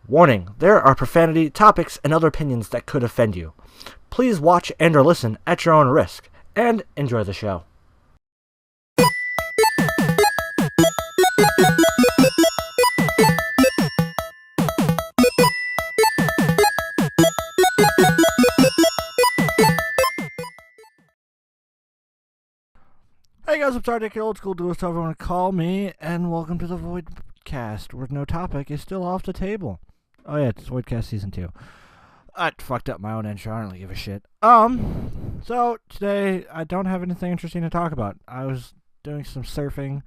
Warning, there are profanity, topics, and other opinions that could offend you. Please watch and or listen at your own risk, and enjoy the show. Hey guys, I'm RDiK, old school duelist, however you want to call me, and welcome to the Voidcast, where no topic is still off the table. Oh yeah, it's Voidcast Season 2. I fucked up my own intro, I don't really give a shit. So today, I don't have anything interesting to talk about. I was doing some surfing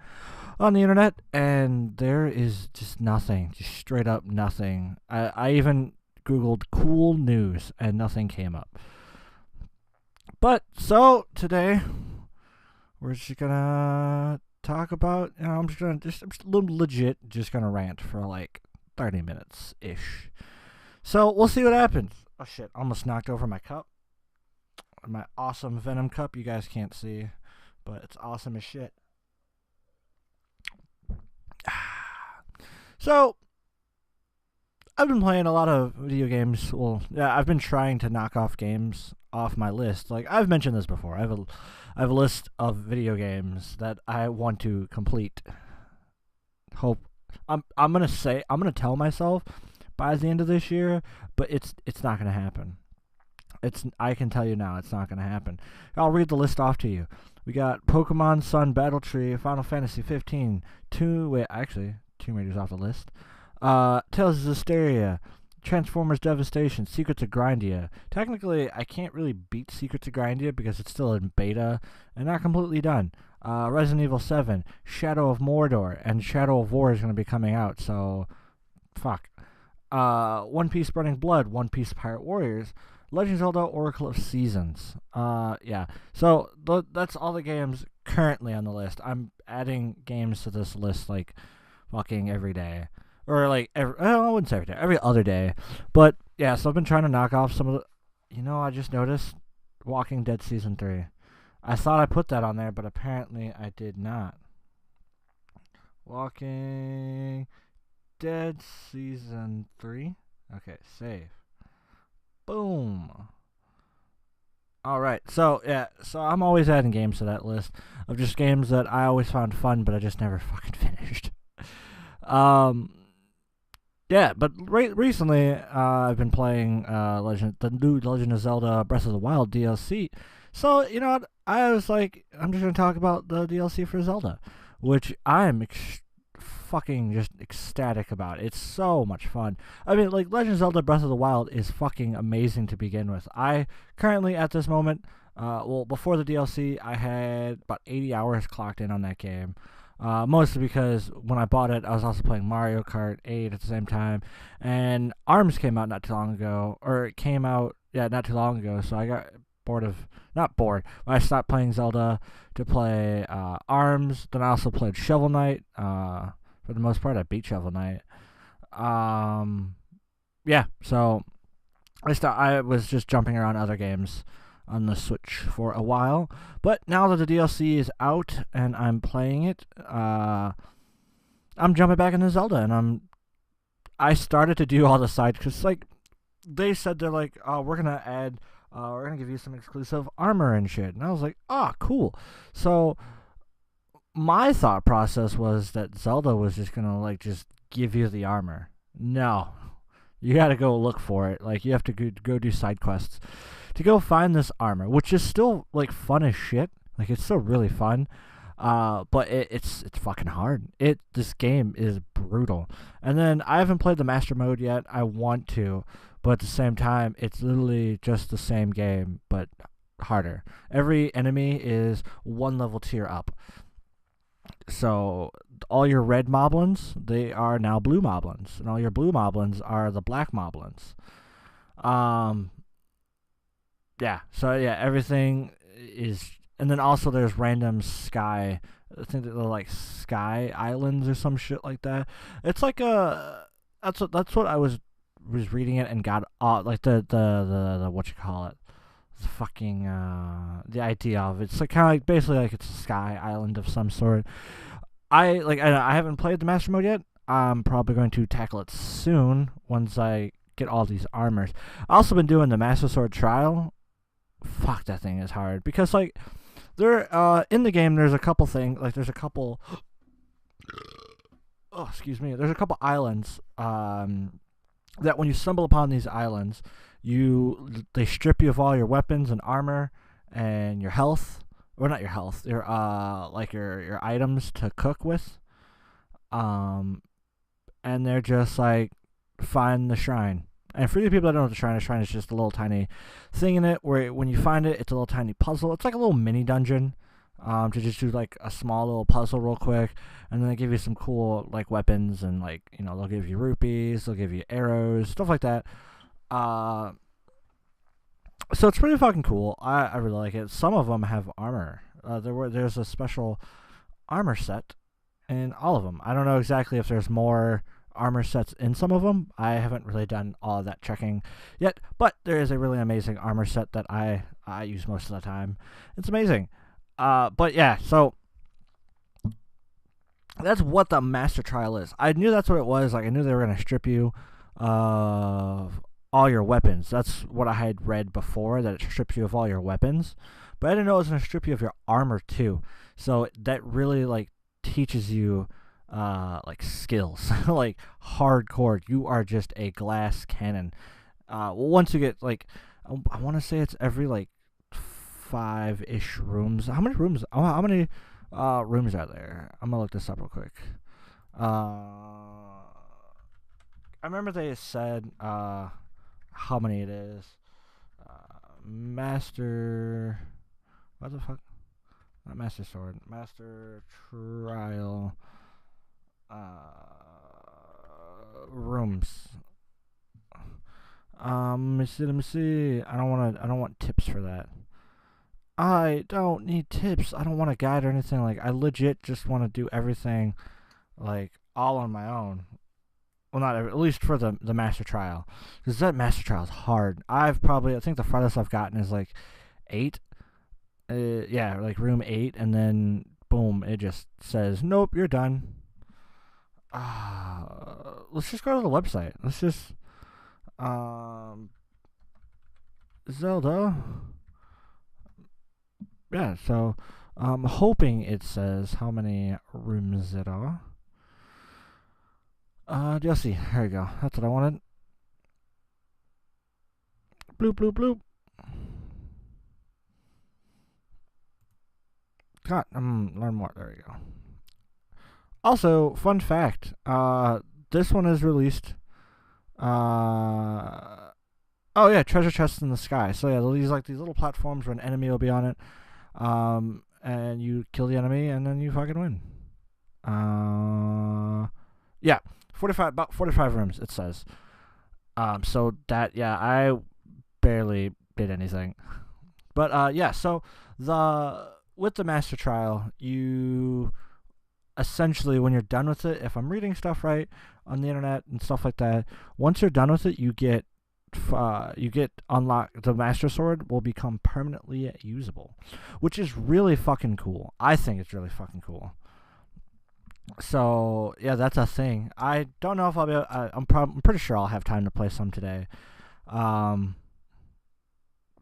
on the internet, and there is just nothing, just straight up nothing. I even Googled cool news, and nothing came up. But, so, today, we're just gonna talk about, I'm just legit just gonna rant for like 30 minutes-ish. So, we'll see what happens. Oh shit, almost knocked over my cup. My awesome Venom cup, you guys can't see, but it's awesome as shit. So, I've been playing a lot of video games. Well, yeah, I've been trying to knock off games off my list. Like, I've mentioned this before. I have a list of video games that I want to complete. I'm gonna tell myself by the end of this year, but it's not gonna happen. I can tell you now, it's not gonna happen. I'll read the list off to you. We got Pokemon Sun Battle Tree, Final Fantasy 15, Tomb Raider's off the list. Tales of Zestiria, Transformers Devastation, Secrets of Grindia. Technically, I can't really beat Secrets of Grindia because it's still in beta and not completely done. Resident Evil 7, Shadow of Mordor, and Shadow of War is going to be coming out, so fuck. One Piece Burning Blood, One Piece Pirate Warriors, Legend of Zelda Oracle of Seasons. Yeah. So that's all the games currently on the list. I'm adding games to this list like fucking every day. Or like I wouldn't say every day, every other day. But yeah, so I've been trying to knock off some of the I just noticed Walking Dead Season 3. I thought I put that on there, but apparently I did not. Walking Dead Season 3. Okay, save. Boom. Alright, so yeah, so I'm always adding games to that list of just games that I always found fun, but I just never fucking finished. Yeah, but recently I've been playing the new Legend of Zelda Breath of the Wild DLC. So, you know what? I was like, I'm just going to talk about the DLC for Zelda, which I'm fucking just ecstatic about. It's so much fun. I mean, like, Legend of Zelda Breath of the Wild is fucking amazing to begin with. I currently, at this moment, before the DLC, I had about 80 hours clocked in on that game. Mostly because when I bought it, I was also playing Mario Kart 8 at the same time, and ARMS came out not too long ago, so I got not bored, but I stopped playing Zelda to play ARMS. Then I also played Shovel Knight. For the most part, I beat Shovel Knight. Yeah, so I was just jumping around other games on the Switch for a while, but now that the DLC is out and I'm playing it, I'm jumping back into Zelda, and I started to do all the side, because like they said, they're like, oh, we're gonna give you some exclusive armor and shit, and I was like, oh, cool. So my thought process was that Zelda was just gonna like just give you the armor. No, you gotta go look for it. Like, you have to go do side quests to go find this armor, which is still like fun as shit. Like, it's still really fun, but it's fucking hard. This game is brutal. And then I haven't played the master mode yet. I want to, but at the same time, it's literally just the same game but harder. Every enemy is one level tier up. So all your red moblins, they are now blue moblins, and all your blue moblins are the black moblins. Yeah, so yeah, everything is, and then also there's random sky, I think they're like sky islands or some shit like that. It's like that's what I was reading it and got like the what you call it, fucking the idea of it. It's like kind of like basically like it's a sky island of some sort. I haven't played the master mode yet. I'm probably going to tackle it soon once I get all these armors. I've also been doing the Master Sword trial. Fuck, that thing is hard because like there in the game there's a couple things like there's a couple oh excuse me there's a couple islands that when you stumble upon these islands they strip you of all your weapons and armor and your health, or not your health, your like your items to cook with, and they're just like find the shrine. And for you people that don't know what the shrine is just a little tiny thing in it where when you find it, it's a little tiny puzzle. It's like a little mini dungeon to just do like a small little puzzle real quick. And then they give you some cool like weapons and like, you know, they'll give you rupees, they'll give you arrows, stuff like that. So it's pretty fucking cool. I really like it. Some of them have armor. There's a special armor set in all of them. I don't know exactly if there's more armor sets in some of them. I haven't really done all of that checking yet, but there is a really amazing armor set that I use most of the time. It's amazing. But yeah, so that's what the Master Trial is. I knew that's what it was. Like I knew they were gonna strip you of all your weapons. That's what I had read before, that it strips you of all your weapons. But I didn't know it was gonna strip you of your armor too. So that really like teaches you like skills, like hardcore. You are just a glass cannon. Once you get like, I want to say it's every like 5-ish rooms. How many rooms? How many rooms are there? I'm gonna look this up real quick. I remember they said how many it is. Master. What the fuck? Not Master Sword. Master Trial. Rooms. Let me see. I don't want tips for that. I don't need tips. I don't want a guide or anything. Like I legit just want to do everything like all on my own. Well, not at least for the Master Trial, because that Master Trial is hard. I think the farthest I've gotten is like 8. Yeah, like room 8, and then boom, it just says nope, you're done. Let's just go to the website. Let's just Zelda. Yeah, so I'm hoping it says how many rooms it are. You'll see. There you go. That's what I wanted. Bloop, bloop, bloop. God, learn more. There we go. Also, fun fact. This one is released. Oh yeah, treasure chests in the sky. So yeah, they'll use like these little platforms where an enemy will be on it. And you kill the enemy, and then you fucking win. Yeah, about 45 rooms, it says. So that, yeah, I barely did anything. But, yeah, so with the Master Trial, you essentially, when you're done with it, if I'm reading stuff right on the internet and stuff like that, once you're done with it, you get unlocked. The Master Sword will become permanently usable, which is really fucking cool. I think it's really fucking cool. So yeah, that's a thing. I don't know if I'll be. I'm pretty sure I'll have time to play some today,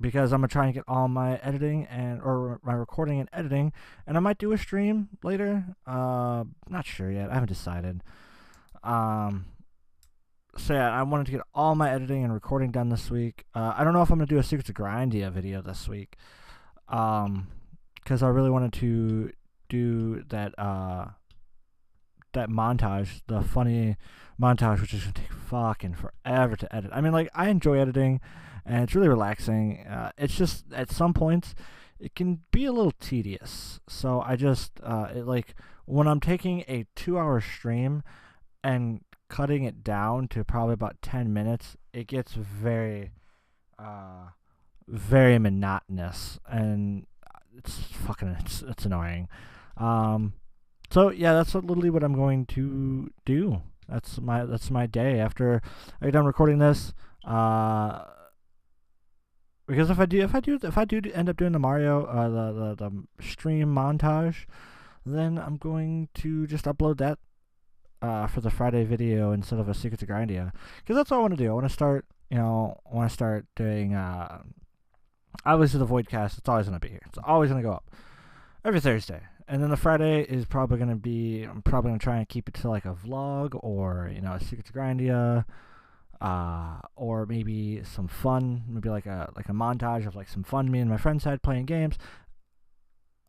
because I'm gonna try and get all my editing or my recording and editing, and I might do a stream later. Not sure yet. I haven't decided. So yeah, I wanted to get all my editing and recording done this week. I don't know if I'm gonna do a Secrets of Grindia video this week, because I really wanted to do that montage, the funny montage, which is gonna take fucking forever to edit. I mean, like, I enjoy editing, and it's really relaxing. It's just at some points it can be a little tedious. So I just like when I'm taking a 2-hour stream and cutting it down to probably about 10 minutes, it gets very monotonous, and it's annoying. So yeah, that's literally what I'm going to do. That's my day after I get done recording this. Because if I do end up doing the Mario the stream montage, then I'm going to just upload that for the Friday video instead of a Secret to Grindia, because that's what I want to do. I want to start, doing, obviously the Voidcast. It's always going to be here. It's always going to go up every Thursday. And then the Friday is probably going to be, I'm probably going to try and keep it to like a vlog or, a Secret to Grindia, or maybe some fun, maybe like a montage of like some fun me and my friends had playing games,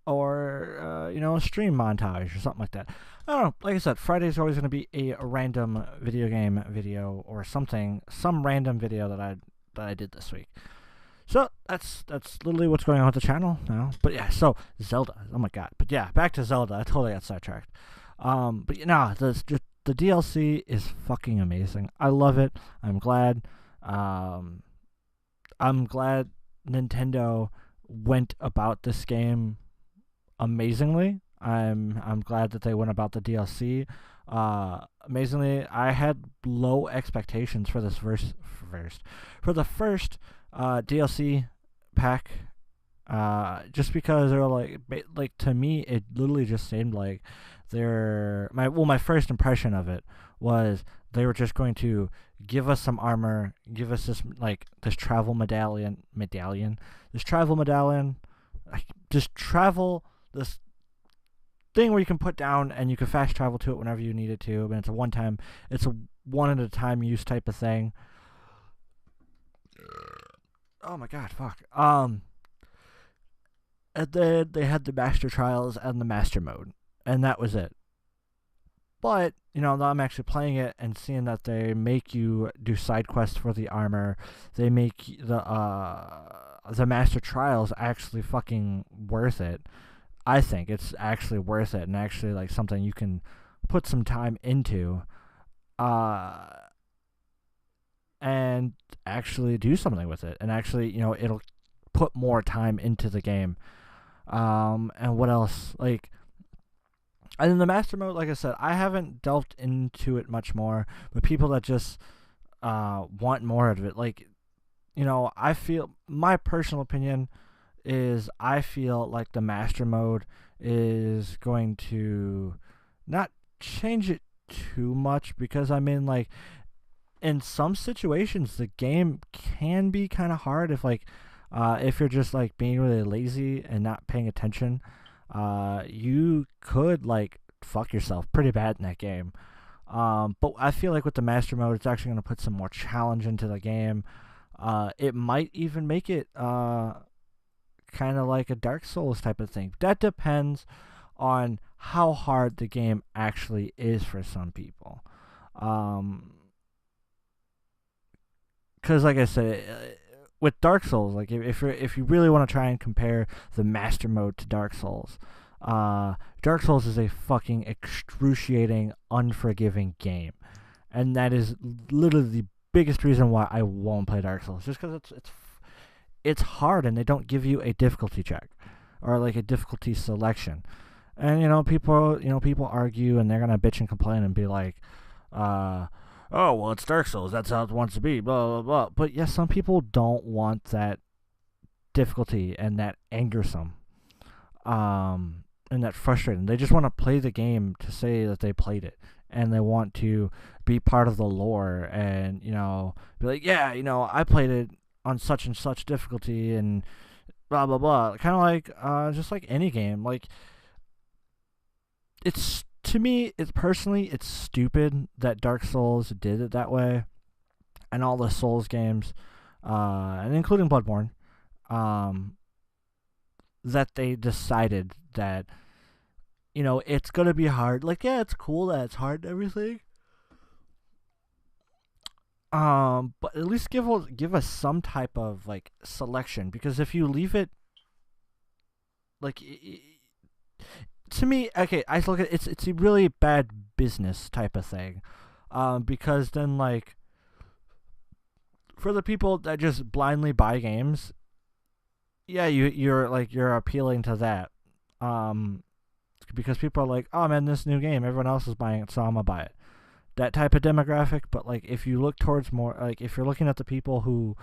or a stream montage or something like that. I don't know. Like I said, Friday's always going to be a random video game video or something, some random video that I did this week. So that's literally what's going on with the channel now. But yeah, so Zelda. Oh my god. But yeah, back to Zelda. I totally got sidetracked. But the DLC is fucking amazing. I love it. I'm glad. I'm glad Nintendo went about this game amazingly. I'm glad that they went about the DLC amazingly. I had low expectations for this for the first DLC pack, just because they were like to me it literally just seemed like my first impression of it was they were just going to give us some armor, give us this travel medallion, this thing where you can put down and you can fast travel to it whenever you needed to. And it's a one at a time use type of thing. Oh my god, fuck. And then they had the Master Trials and the Master Mode, and that was it. But, now I'm actually playing it and seeing that they make you do side quests for the armor. They make the Master Trials actually fucking worth it. I think it's actually worth it and actually like something you can put some time into, and actually do something with it, and actually, it'll put more time into the game. And what else? And then the Master Mode, like I said, I haven't delved into it much more, but people that just want more of it, I feel, my personal opinion is, I feel like the Master Mode is going to not change it too much, because in some situations the game can be kind of hard if you're just being really lazy and not paying attention. You could fuck yourself pretty bad in that game. But I feel like with the Master Mode, it's actually going to put some more challenge into the game. It might even make it kind of like a Dark Souls type of thing. That depends on how hard the game actually is for some people. Because like I said, with Dark Souls, if you really want to try and compare the Master Mode to Dark Souls is a fucking excruciating, unforgiving game, and that is literally the biggest reason why I won't play Dark Souls, just because it's hard and they don't give you a difficulty check or a difficulty selection. And people argue and they're gonna bitch and complain and be like, oh well, it's Dark Souls, that's how it wants to be, blah blah blah. But yes, some people don't want that difficulty and that angersome, and that frustrating. They just want to play the game to say that they played it, and they want to be part of the lore and be like, yeah, I played it on such and such difficulty and blah blah blah. Kind of just like any game. It's, to me, it's stupid that Dark Souls did it that way, and all the Souls games, and including Bloodborne, that they decided that it's gonna be hard. Yeah, it's cool that it's hard and everything. But at least give us some type of selection, because if you leave it to me, okay, I look at it's a really bad business type of thing, because then for the people that just blindly buy games, yeah, you're appealing to that, because people are like, oh man, this new game, everyone else is buying it, so I'm gonna buy it. That type of demographic. But if you look towards more, if you're looking at the people who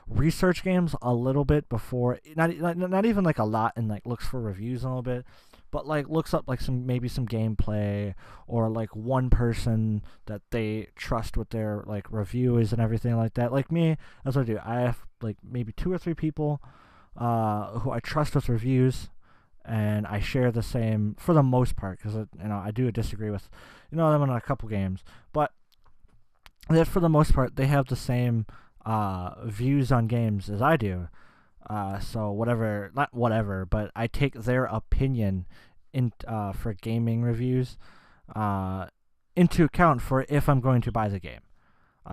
research games a little bit before, not even like a lot, and like looks for reviews a little bit, but like looks up like maybe some gameplay, or like one person that they trust with their like reviews and everything like that. Like me, that's what I do. I have like maybe 2 or 3 people who I trust with reviews, and I share the same for the most part, because I do disagree with them on a couple games, but that for the most part they have the same views on games as I do. So not whatever, but I take their opinion for gaming reviews into account for if I'm going to buy the game.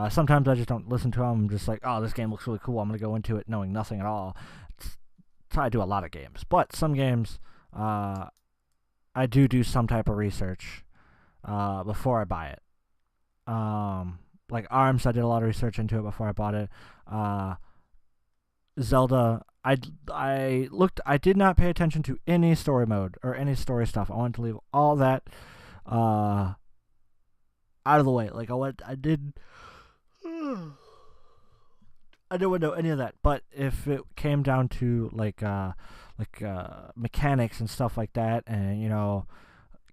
Sometimes I just don't listen to them. I'm just like, oh, this game looks really cool, I'm going to go into it knowing nothing at all. So I do a lot of games. But some games, I do some type of research before I buy it. Like ARMS, I did a lot of research into it before I bought it. Zelda, I did not pay attention to any story mode or any story stuff. I wanted to leave all that out of the way. Like I didn't know any of that. But if it came down to like mechanics and stuff like that, and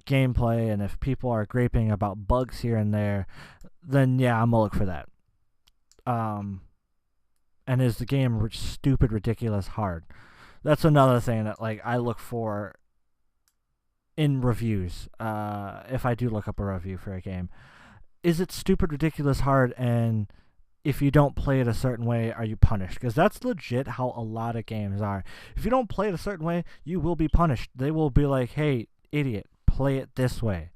gameplay, and if people are griping about bugs here and there, then yeah, I'm gonna look for that. And is the game stupid, ridiculous, hard? That's another thing that like I look for in reviews. If I do look up a review for a game, is it stupid, ridiculous, hard? And if you don't play it a certain way, are you punished? Because that's legit how a lot of games are. If you don't play it a certain way, you will be punished. They will be like, "Hey, idiot, play it this way."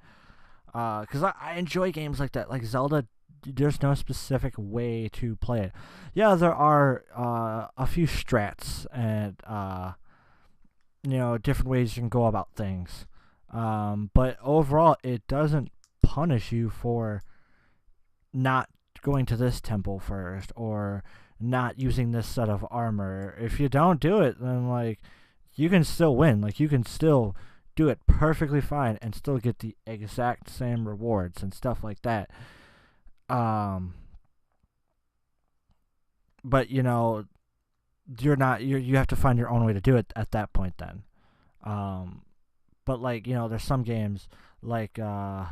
Because I enjoy games like that, like Zelda. There's no specific way to play it. Yeah, there are a few strats and different ways you can go about things. But overall, it doesn't punish you for not going to this temple first, or not using this set of armor. If you don't do it, then like you can still win. Like you can still do it perfectly fine and still get the exact same rewards and stuff like that. But you have to find your own way to do it at that point then. But like there's some games like I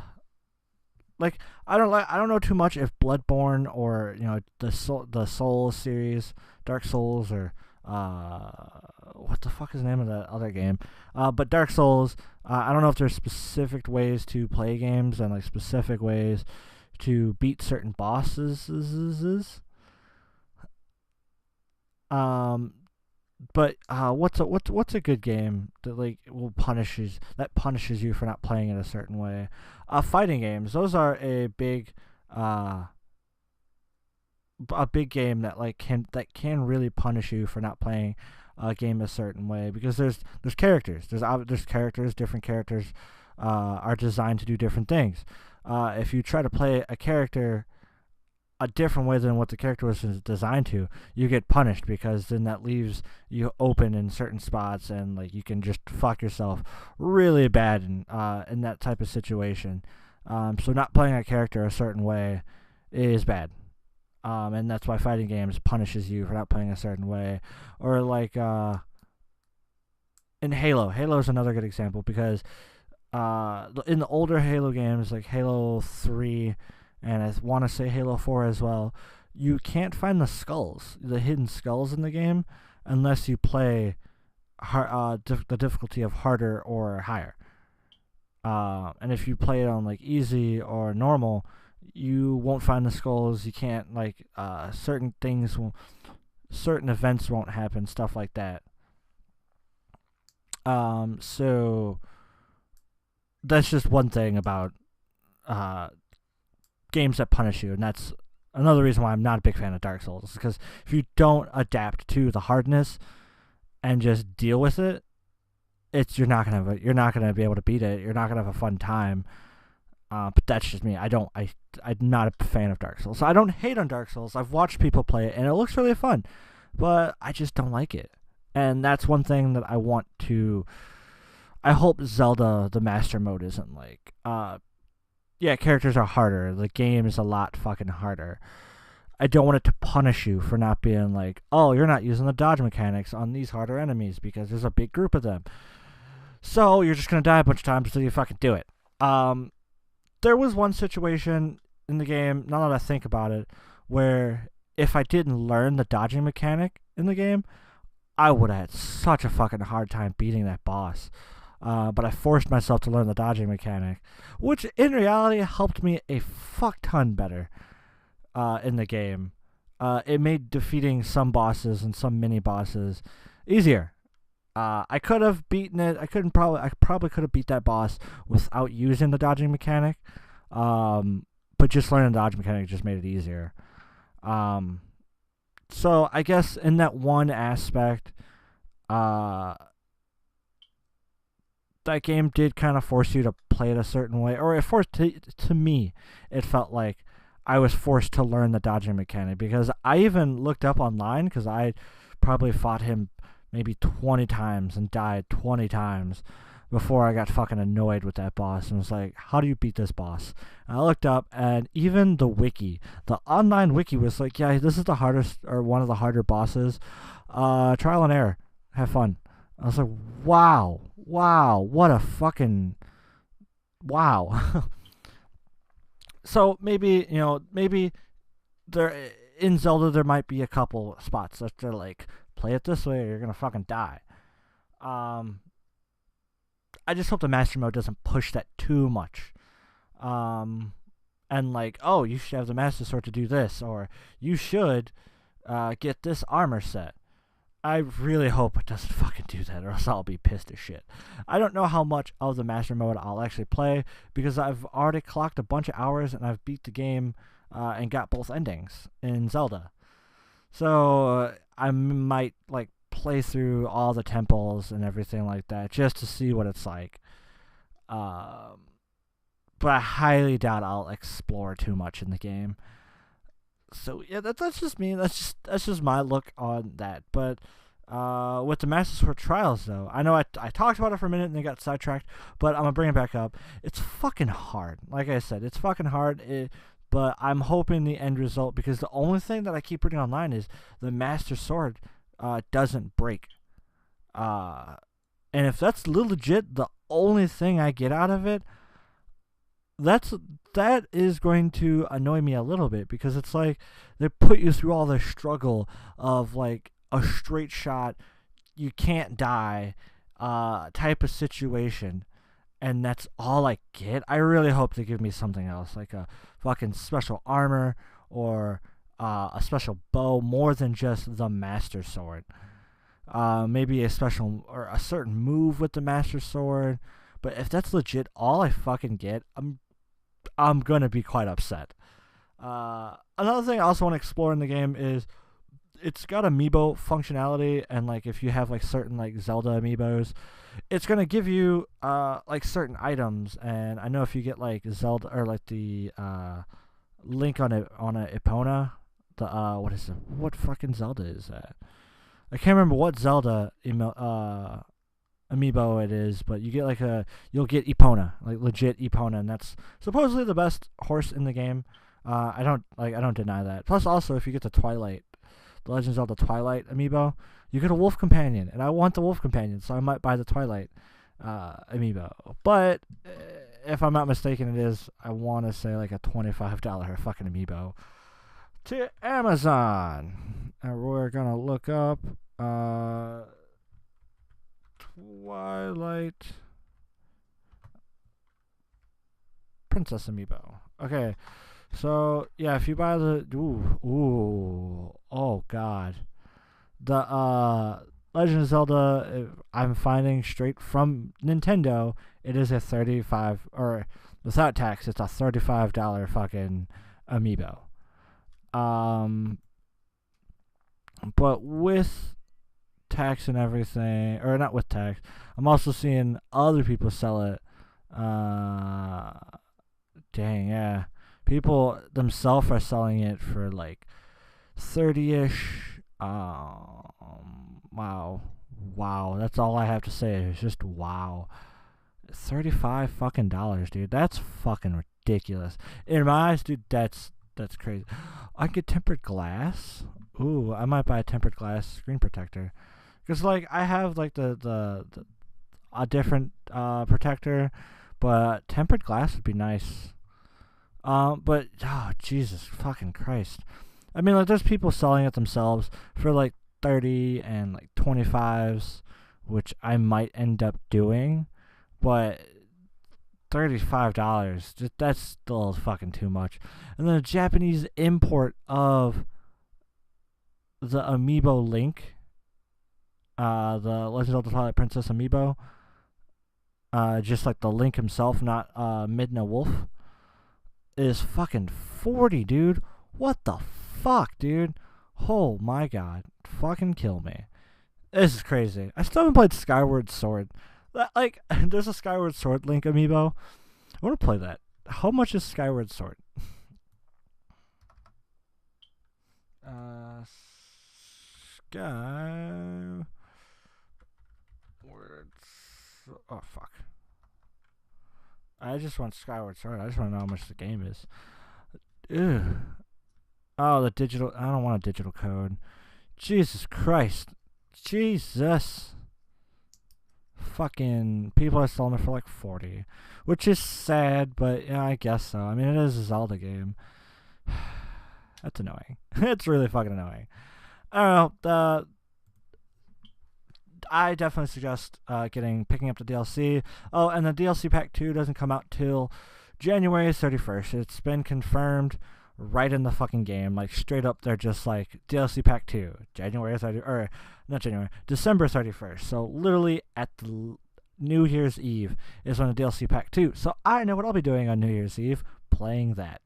don't know too much if Bloodborne or the Souls series, Dark Souls, or what the fuck is the name of the other game? But Dark Souls, I don't know if there's specific ways to play games and like specific ways to beat certain bosses. But what's a good game that like punishes you for not playing it a certain way? Fighting games, those are a big game that can really punish you for not playing a game a certain way, because there's characters, different characters are designed to do different things. If you try to play a character a different way than what the character was designed to, you get punished, because then that leaves you open in certain spots, and like you can just fuck yourself really bad in that type of situation. So not playing a character a certain way is bad. And that's why fighting games punishes you for not playing a certain way. Or like in Halo is another good example, because in the older Halo games, like Halo 3, and I want to say Halo 4 as well, you can't find the hidden skulls in the game, unless you play the difficulty of harder or higher. And if you play it on like easy or normal, you won't find the skulls. You can't certain events won't happen, stuff like that. So that's just one thing about games that punish you, and that's another reason why I'm not a big fan of Dark Souls, because if you don't adapt to the hardness and just deal with it, you're not gonna be able to beat it. You're not gonna have a fun time. But that's just me. I'm not a fan of Dark Souls. So I don't hate on Dark Souls. I've watched people play it, and it looks really fun, but I just don't like it. And that's one thing that I want to. I hope Zelda the Master Mode isn't like. Yeah, characters are harder. The game is a lot fucking harder. I don't want it to punish you for not being like, oh, you're not using the dodge mechanics on these harder enemies because there's a big group of them. So you're just going to die a bunch of times until you fucking do it. There was one situation in the game, now that I think about it, where if I didn't learn the dodging mechanic in the game, I would have had such a fucking hard time beating that boss. But I forced myself to learn the dodging mechanic, which in reality helped me a fuck ton better in the game. It made defeating some bosses and some mini bosses easier. I could have beaten it. I probably could have beat that boss without using the dodging mechanic. But just learning the dodge mechanic just made it easier. So I guess in that one aspect, that game did kind of force you to play it a certain way, or it forced to me. It felt like I was forced to learn the dodging mechanic, because I even looked up online, because I probably fought him maybe 20 times and died 20 times before I got fucking annoyed with that boss and was like, how do you beat this boss? And I looked up, and even the online wiki was like, yeah, this is the hardest, or one of the harder bosses. Trial and error. Have fun. I was like, wow, what a fucking wow. So maybe there in Zelda there might be a couple spots that they're like, play it this way or you're gonna fucking die. I just hope the master mode doesn't push that too much. And like, oh, you should have the master sword to do this, or you should get this armor set. I really hope it doesn't fucking do that, or else I'll be pissed as shit. I don't know how much of the master mode I'll actually play, because I've already clocked a bunch of hours and I've beat the game and got both endings in Zelda. So I might like play through all the temples and everything like that just to see what it's like. But I highly doubt I'll explore too much in the game. So yeah, that's just me. That's just my look on that. But with the Master Sword Trials, though, I know I talked about it for a minute and then got sidetracked, but I'm gonna bring it back up. It's fucking hard. Like I said, it's fucking hard. But I'm hoping the end result, because the only thing that I keep reading online is the Master Sword doesn't break. And if that's legit the only thing I get out of it, that is going to annoy me a little bit, because it's like they put you through all the struggle of like a straight shot, you can't die type of situation, and that's all I get. I really hope they give me something else, like a fucking special armor or a special bow, more than just the Master Sword. Maybe a special or a certain move with the Master Sword. But if that's legit all I fucking get, I'm gonna be quite upset. Another thing I also want to explore in the game is it's got Amiibo functionality, and like if you have like certain like Zelda Amiibos, it's gonna give you like certain items. And I know if you get like Zelda, or like the Link on a Epona, the what fucking Zelda is that? I can't remember what Zelda Amiibo it is, but you get like you'll get Epona, like legit Epona, and that's supposedly the best horse in the game. I don't deny that. Plus, also if you get the Legend of Zelda Twilight Amiibo, you get a wolf companion, and I want the wolf companion, so I might buy the Twilight Amiibo. But if I'm not mistaken, it is, I want to say, like a $25 fucking Amiibo to Amazon. And we're gonna look up Twilight Princess Amiibo. Okay, so yeah, if you buy the oh god, the Legend of Zelda, I'm finding straight from Nintendo, it is a 35, or without tax, it's a $35 fucking Amiibo. But with tax and everything, or not with tax, I'm also seeing other people sell it. Dang, yeah. People themselves are selling it for like 30-ish. Wow. That's all I have to say. It's just wow. $35 fucking dollars, dude. That's fucking ridiculous. In my eyes, dude, that's That's crazy. I get tempered glass. Ooh, I might buy a tempered glass screen protector. Cause like I have like the a different protector, but tempered glass would be nice. But oh Jesus fucking Christ! I mean, like there's people selling it themselves for like 30 and like 25s, which I might end up doing, but $35, that's still fucking too much. And then a Japanese import of the Amiibo Link, the Legend of the Twilight Princess Amiibo, just like the Link himself, not Midna Wolf, is fucking 40, dude. What the fuck, dude? Oh my god. Fucking kill me. This is crazy. I still haven't played Skyward Sword. Like, there's a Skyward Sword Link amiibo. I want to play that. How much is Skyward Sword? Skyward. Oh fuck. I just want Skyward Sword. I just want to know how much the game is. Ugh. Oh, the digital. I don't want a digital code. Jesus Christ. Jesus. Fucking people are selling it for like 40, which is sad, but yeah, I guess so. I mean, it is a Zelda game. That's annoying. It's really fucking annoying. I don't know. I definitely suggest picking up the DLC. Oh, and the DLC Pack 2 doesn't come out till January 31st. It's been confirmed right in the fucking game. Like, straight up, they're just like, DLC Pack 2, December 31st. So, literally at the New Year's Eve is when the DLC Pack 2. So, I know what I'll be doing on New Year's Eve, playing that.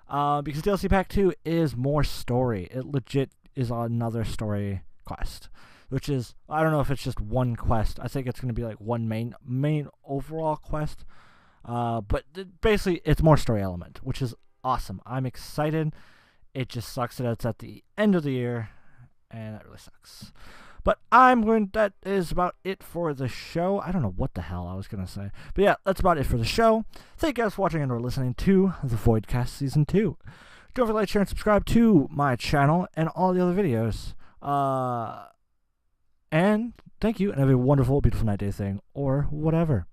Because DLC Pack 2 is more story. It legit is another story quest. Which is, I don't know if it's just one quest. I think it's going to be like one main overall quest. But basically, it's more story element, which is awesome. I'm excited. It just sucks that it's at the end of the year, and that really sucks. But that is about it for the show. I don't know what the hell I was going to say. But yeah, that's about it for the show. Thank you guys for watching and or listening to the Voidcast Season 2. Don't forget to like, share, and subscribe to my channel and all the other videos. And thank you, and have a wonderful, beautiful night, day, thing, or whatever.